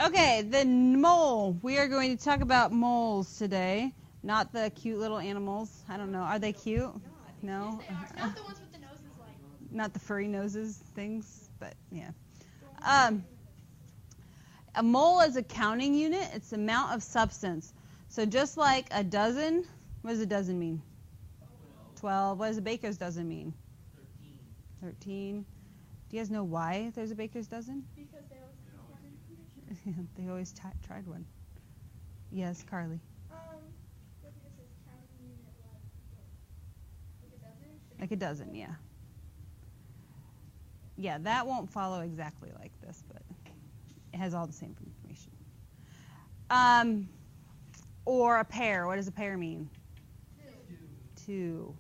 Okay, the mole. We are going to talk about moles today, not the cute little animals. I don't know. Are they cute? No? Not the ones with the noses like. Not the furry noses things, but yeah. A mole is a counting unit. It's the amount of substance. So just like a dozen, what does a dozen mean? 12. What does a baker's dozen mean? 13. Do you guys know why there's a baker's dozen? Because they always have one information. They always tried one. Yes, Carly. Because it says counting unit like a dozen. Like a dozen, yeah. Yeah, that won't follow exactly like this, but it has all the same information. Or a pair. What does a pair mean? Two.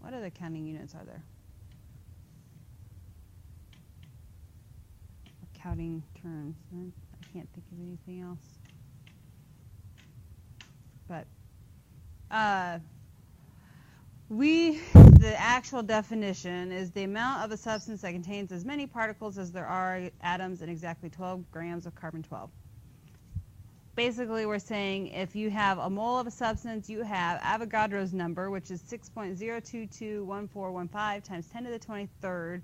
What other counting units are there? Counting terms. I can't think of anything else. But the actual definition is the amount of a substance that contains as many particles as there are atoms and exactly 12 grams of carbon-12. Basically, we're saying if you have a mole of a substance, you have Avogadro's number, which is 6.0221415 times 10 to the 23rd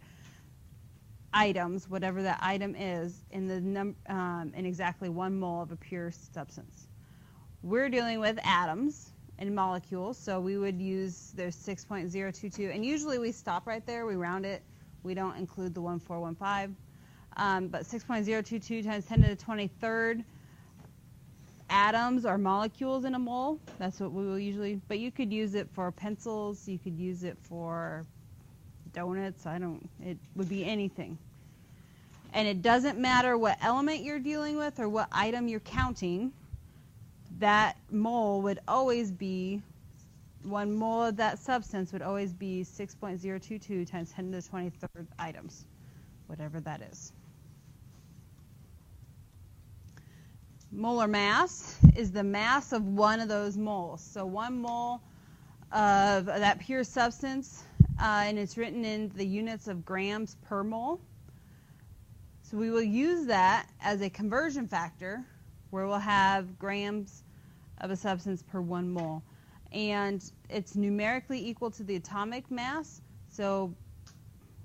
items, whatever that item is, in the in exactly 1 mole of a pure substance. We're dealing with atoms and molecules, so we would use their 6.022, and usually we stop right there, we round it, we don't include the 1415, but 6.022 times 10 to the 23rd atoms or molecules in a mole. That's what we will usually, but you could use it for pencils, you could use it for donuts, it would be anything. And it doesn't matter what element you're dealing with or what item you're counting, that mole would always be, 1 mole of that substance would always be 6.022 times 10 to the 23rd items, whatever that is. Molar mass is the mass of one of those moles. So 1 mole of that pure substance, and it's written in the units of grams per mole. So we will use that as a conversion factor where we'll have grams of a substance per 1 mole. And it's numerically equal to the atomic mass. So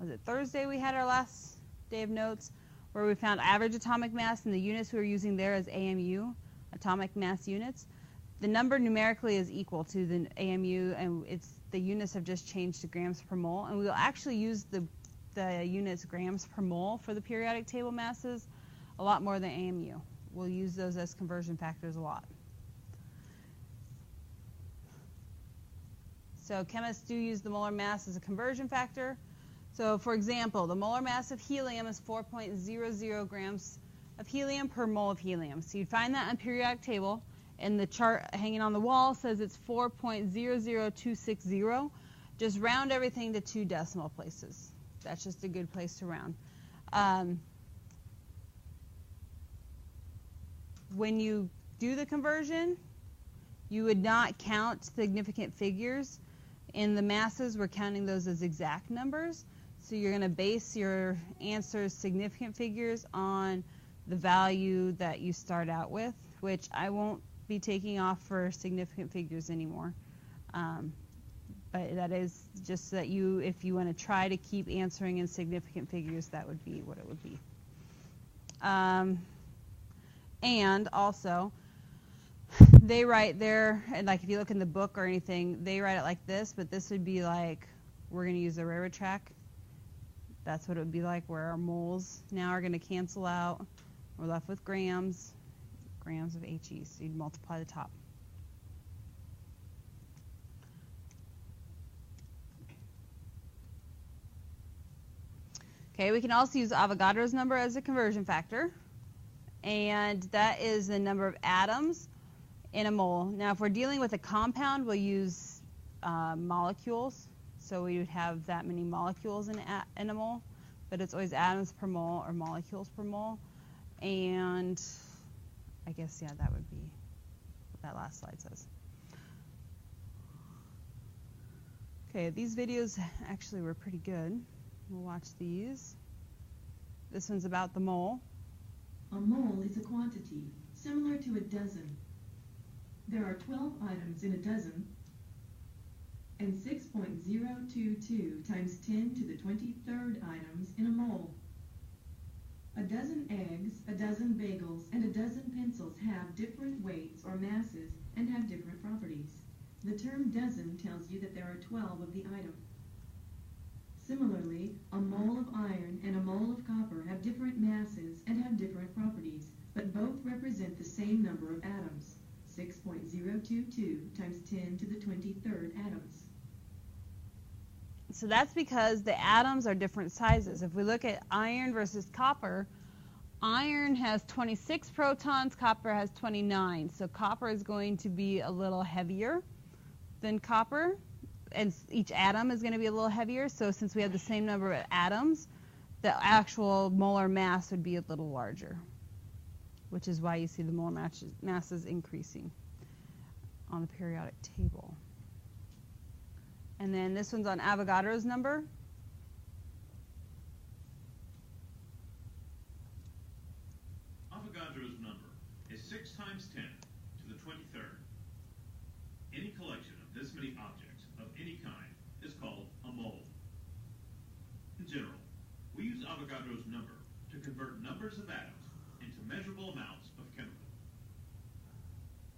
was it Thursday we had our last day of notes where we found average atomic mass, and the units we were using there as AMU, atomic mass units. The number numerically is equal to the AMU, and the units have just changed to grams per mole. And we will actually use the units grams per mole for the periodic table masses a lot more than AMU. We'll use those as conversion factors a lot. So chemists do use the molar mass as a conversion factor. So for example, the molar mass of helium is 4.00 grams of helium per mole of helium. So you'd find that on periodic table, and the chart hanging on the wall says it's 4.00260. Just round everything to 2 decimal places. That's just a good place to round. When you do the conversion, you would not count significant figures. In the masses, we're counting those as exact numbers. So you're going to base your answer's significant figures on the value that you start out with, which I won't be taking off for significant figures anymore. But that is just so that if you want to try to keep answering in significant figures, that would be what it would be. And also, they write there, and like if you look in the book or anything, they write it like this, but this would be like, we're going to use the railroad track. That's what it would be like, where our moles now are going to cancel out. We're left with grams of HE, so you'd multiply the top. Okay, we can also use Avogadro's number as a conversion factor, and that is the number of atoms in a mole. Now, if we're dealing with a compound, we'll use molecules. So we would have that many molecules in a mole, but it's always atoms per mole or molecules per mole. And I guess, yeah, that would be what that last slide says. Okay, these videos actually were pretty good. We'll watch these. This one's about the mole. A mole is a quantity, similar to a dozen. There are 12 items in a dozen, and 6.022 times 10 to the 23rd items in a mole. A dozen eggs, a dozen bagels, and a dozen pencils have different weights or masses and have different properties. The term dozen tells you that there are 12 of the item. Similarly, a mole of iron and a mole of copper have different masses and have different properties, but both represent the same number of atoms, 6.022 times 10 to the 23rd atoms. So that's because the atoms are different sizes. If we look at iron versus copper, iron has 26 protons, copper has 29. So copper is going to be a little heavier than copper, and each atom is going to be a little heavier. So since we have the same number of atoms, the actual molar mass would be a little larger, which is why you see the molar masses increasing on the periodic table. And then this one's on Avogadro's number. Avogadro's number is 6 times 10 to the 23rd. Any collection of this many objects of any kind is called a mole. In general, we use Avogadro's number to convert numbers of atoms into measurable amounts of chemical.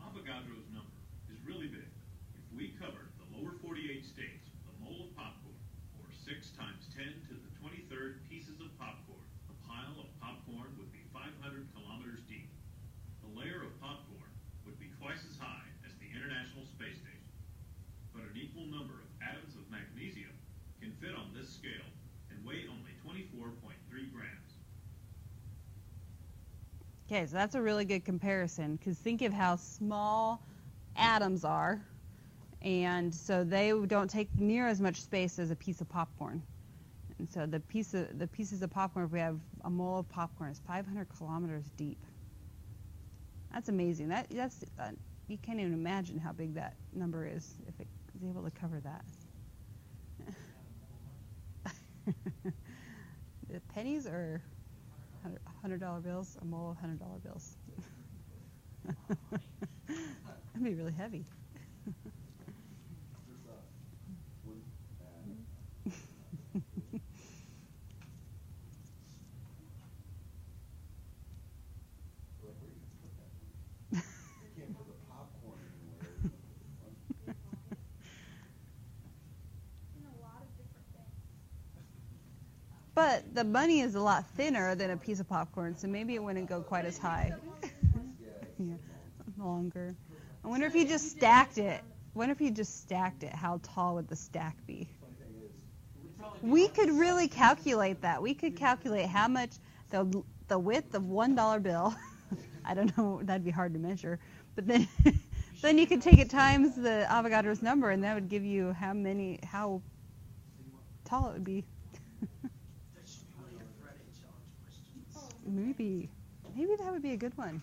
Avogadro's number is really big. If we covered the lower 48 states with a mole of popcorn, or 6 times 10 to the 23rd pieces of popcorn, a pile of popcorn would be 500 kilometers deep. The layer of popcorn would be twice as high as the International Space Station. But an equal number of atoms of magnesium can fit on this scale and weigh only 24.3 grams. Okay, so that's a really good comparison, because think of how small atoms are, and so they don't take near as much space as a piece of popcorn. And so the pieces of popcorn, if we have a mole of popcorn, is 500 kilometers deep. That's amazing. That's you can't even imagine how big that number is if it is able to cover that. The pennies or $100 bills? A mole of $100 bills. That'd be really heavy. But the money is a lot thinner than a piece of popcorn, so maybe it wouldn't go quite as high. Yeah, longer. I wonder if you just stacked it. What if you just stacked it? How tall would the stack be? We could really calculate that. We could calculate how much the width of $1 bill. I don't know. That'd be hard to measure. But then, then you could take it times the Avogadro's number, and that would give you how tall it would be. Maybe that would be a good one.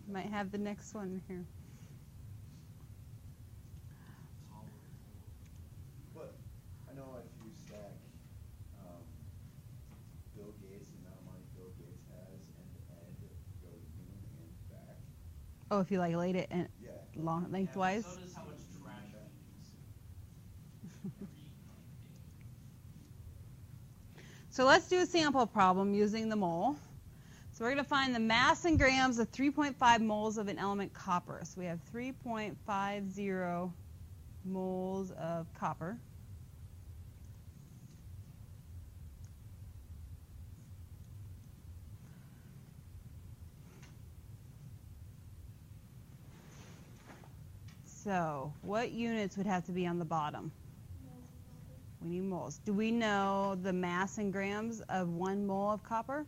Might have the next one here. But I know if you stack Bill Gates, the amount of money Bill Gates has, and go to the moon and back. Oh, if you like laid it and lengthwise. So does how much trash we use. So let's do a sample problem using the mole. So we're going to find the mass in grams of 3.5 moles of an element copper. So we have 3.50 moles of copper. So what units would have to be on the bottom? We need moles. Do we know the mass in grams of 1 mole of copper?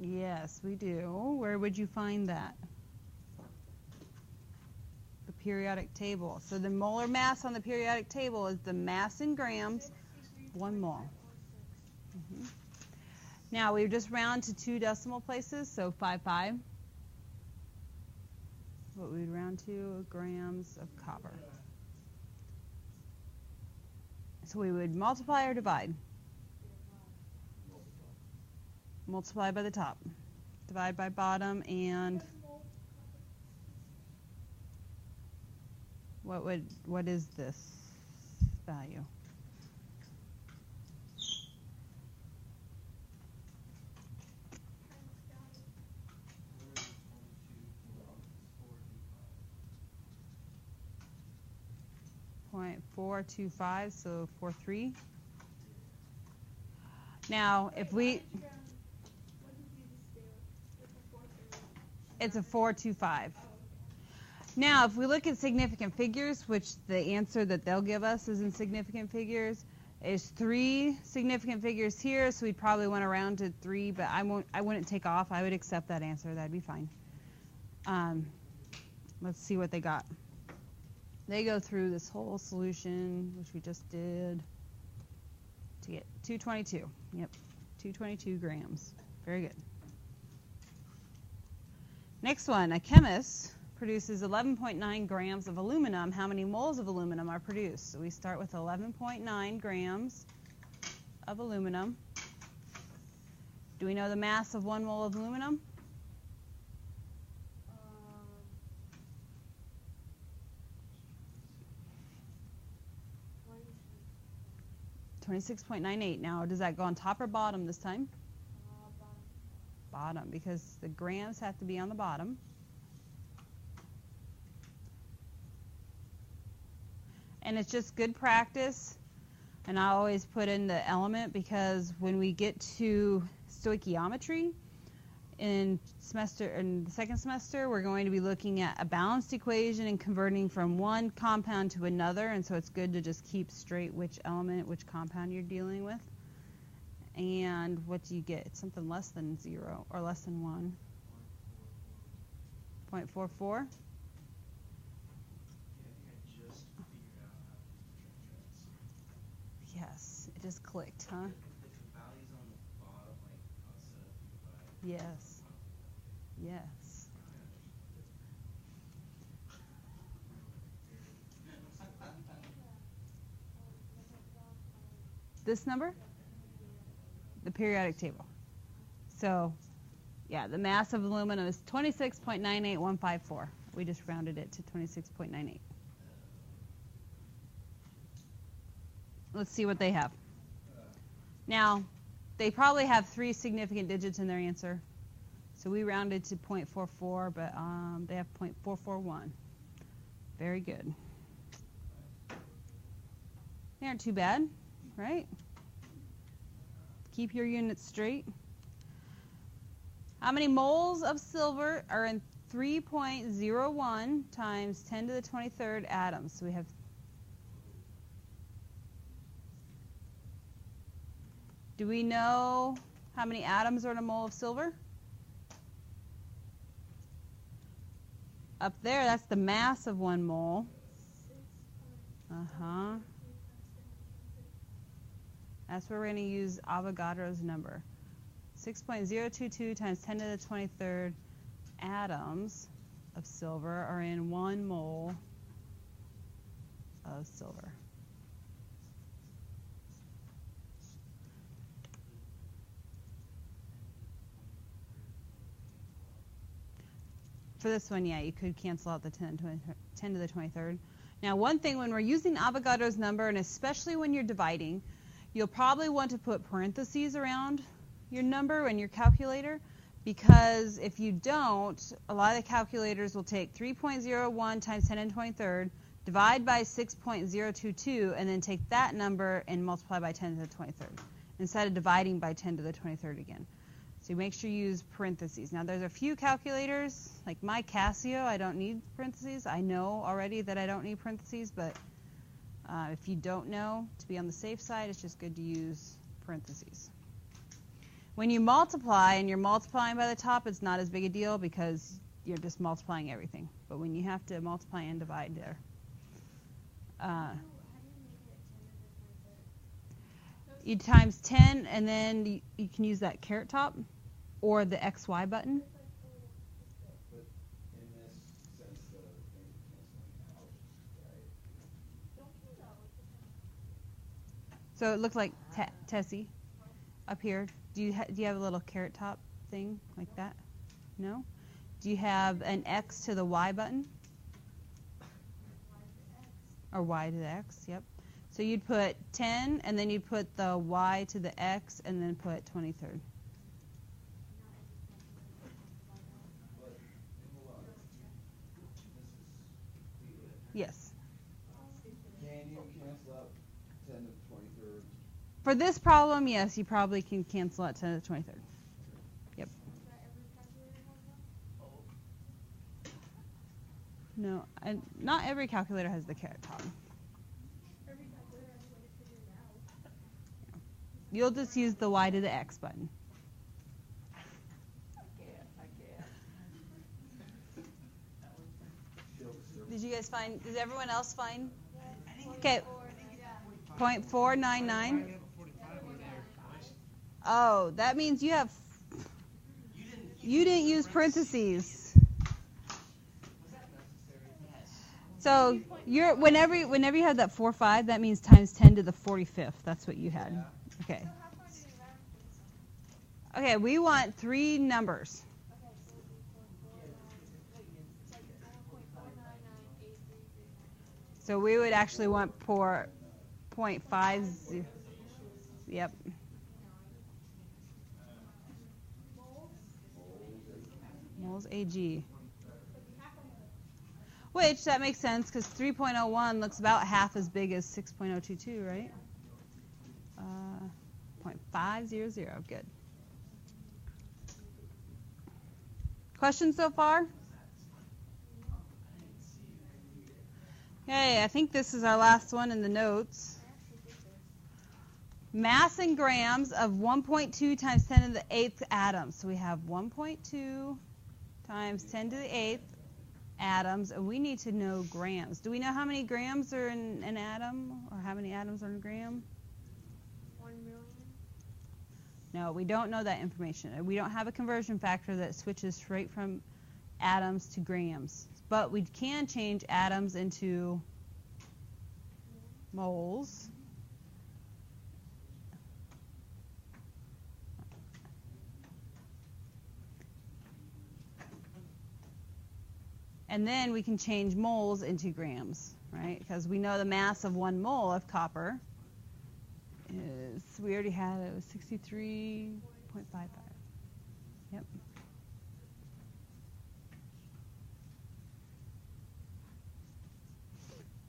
Yes, we do. Where would you find that? The periodic table. So the molar mass on the periodic table is the mass in grams, 1 mole. Now we just round to 2 decimal places, so 55. What we would round to grams of copper. So we would multiply or divide? multiply by the top. Divide by bottom, and what is this value? .425, so 43. Now, if we, What did you just do with the 430? it's a 425. Oh, okay. Now, if we look at significant figures, which the answer that they'll give us is in significant figures, is 3 significant figures here, so we'd probably want to round to 3, but I wouldn't take off. I would accept that answer. That'd be fine. Let's see what they got. They go through this whole solution, which we just did, to get 222. Yep, 222 grams. Very good. Next one, a chemist produces 11.9 grams of aluminum. How many moles of aluminum are produced? So we start with 11.9 grams of aluminum. Do we know the mass of 1 mole of aluminum? 26.98. Now, does that go on top or bottom this time? Bottom, because the grams have to be on the bottom. And it's just good practice. And I always put in the element because when we get to stoichiometry in the second semester, we're going to be looking at a balanced equation and converting from one compound to another, and so it's good to just keep straight which element, which compound you're dealing with. And what do you get? It's something less than 0 or less than 1. 0.44. Yes, it just clicked, huh? Yes. Yes. This number? The periodic table. So, yeah, the mass of aluminum is 26.98154. We just rounded it to 26.98. Let's see what they have. Now, they probably have 3 significant digits in their answer. So we rounded to 0.44, but they have 0.441. Very good. They aren't too bad, right? Keep your units straight. How many moles of silver are in 3.01 times 10 to the 23rd atoms? So we have. Do we know how many atoms are in a mole of silver? Up there, that's the mass of 1 mole. That's where we're going to use Avogadro's number. 6.022 times 10 to the 23rd atoms of silver are in 1 mole of silver. For this one, yeah, you could cancel out the 10 to the 23rd. Now, one thing when we're using Avogadro's number, and especially when you're dividing, you'll probably want to put parentheses around your number in your calculator, because if you don't, a lot of the calculators will take 3.01 times 10 to the 23rd, divide by 6.022, and then take that number and multiply by 10 to the 23rd, instead of dividing by 10 to the 23rd again. So make sure you use parentheses. Now, there's a few calculators, like my Casio, I don't need parentheses. I know already that I don't need parentheses, but if you don't know, to be on the safe side, it's just good to use parentheses. When you multiply and you're multiplying by the top, it's not as big a deal because you're just multiplying everything. But when you have to multiply and divide there, you times 10, and then you can use that caret top or the XY button. But in this sense, the things are canceling out, right? So it looked like Tessie up here. do you have a little carrot top thing like that? No? Do you have an X to the Y button? Or Y to the X, yep. So you'd put 10, and then you'd put the Y to the X, and then put 23rd. Yes. Can you cancel out 10 to the 23rd? For this problem, yes, you probably can cancel out 10 to the 23rd. Yep. No, not every calculator has the carrot top. You'll just use the Y to the X button. Did you guys find, does everyone else find? Okay. 0.499. Oh, that means you didn't use parentheses. So whenever you have that 4-5, that means times 10 to the 45th. That's what you had. Okay. Okay, we want 3 numbers. So we would actually want 0.50. Yep. Moles AG. Which, that makes sense, because 3.01 looks about half as big as 6.022, right? 0.500, good. Questions so far? Okay, I think this is our last one in the notes. Mass in grams of 1.2 times 10 to the 8th atoms. So we have 1.2 times 10 to the 8th atoms, and we need to know grams. Do we know how many grams are in an atom, or how many atoms are in a gram? 1 million. No, we don't know that information. We don't have a conversion factor that switches straight from atoms to grams. But we can change atoms into moles. And then we can change moles into grams, right? Because we know the mass of 1 mole of copper is, we already had it, was 63.55. Yep.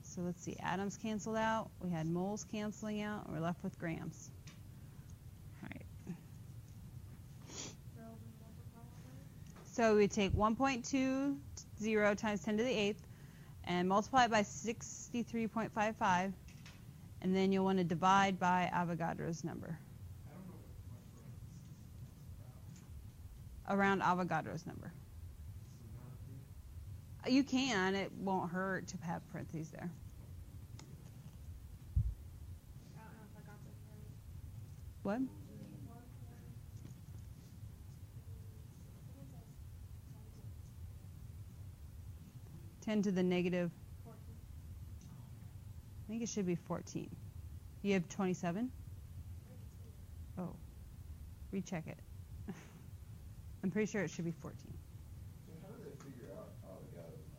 So let's see, atoms canceled out, we had moles canceling out, and we're left with grams. All right. So we take 1.20 times 10 to the 8th and multiply it by 63.55, and then you'll want to divide by Avogadro's number. Around Avogadro's number. You can, it won't hurt to have parentheses there. I don't know if I got this right. What? 10 to the negative. 14. I think it should be 14. You have 27? Oh, recheck it. I'm pretty sure it should be 14. So how do they figure out Avogadro's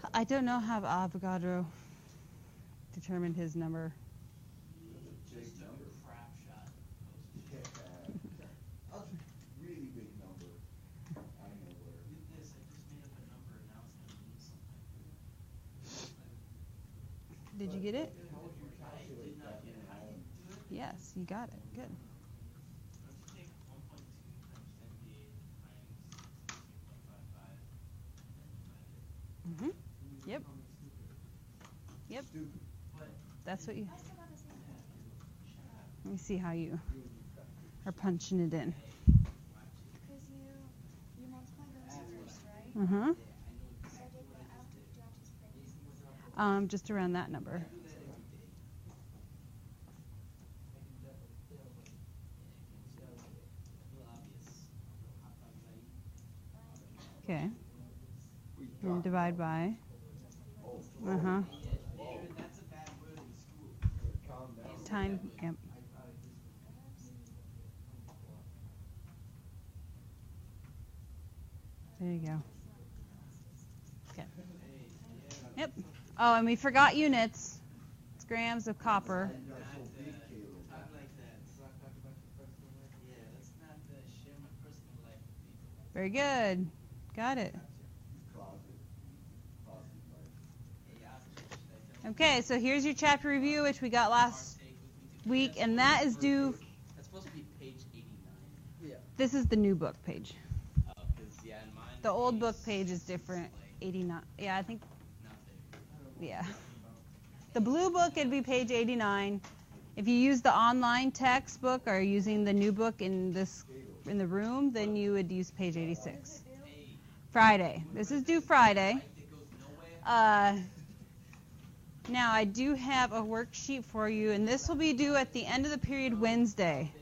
number? I don't know how Avogadro determined his number. It's a big number. Crap shot. Yeah. That's a really big number. I don't know where. Look at this, I just made up a number and now it's gonna mean something. Did you get it? How would you I calculate did not that get in it. How do Rome? you do it? Yes, you got it. Good. Don't you take 1.2 times 10 to the 8th times 63.55 and divide it? Mm-hmm. Yep. Yep. Stupid. But That's what you. I still got the same. Let me see how you are punching it in. Because you multiply those first, right? Uh-huh. So I did the do I just Just around that number. Okay. And divide by. Uh-huh. that's a bad word in school. Calm down. Time. Yep. There you go. Okay. Yep. Oh, and we forgot units. It's grams of copper. Talk like that. So I talk about your personal life. Yeah, let's not share my personal life with people. Very good. Got it. Closet life. Hey, opposite, should I tell you? Okay, so here's your chapter review, which we got last Partake with me to- week, That's and supposed that to is be due. first page. That's supposed to be page 89. This is the new book page. Because, yeah, in mine. The old book page is different. 89. Yeah, I think. Not there. Yeah. The blue book, it'd be page 89. If you use the online textbook or using the new book in the room, then you would use page 86. Hey, Friday. This is due Friday. life that goes nowhere. Now I do have a worksheet for you, and this will be due at the end of the period Wednesday.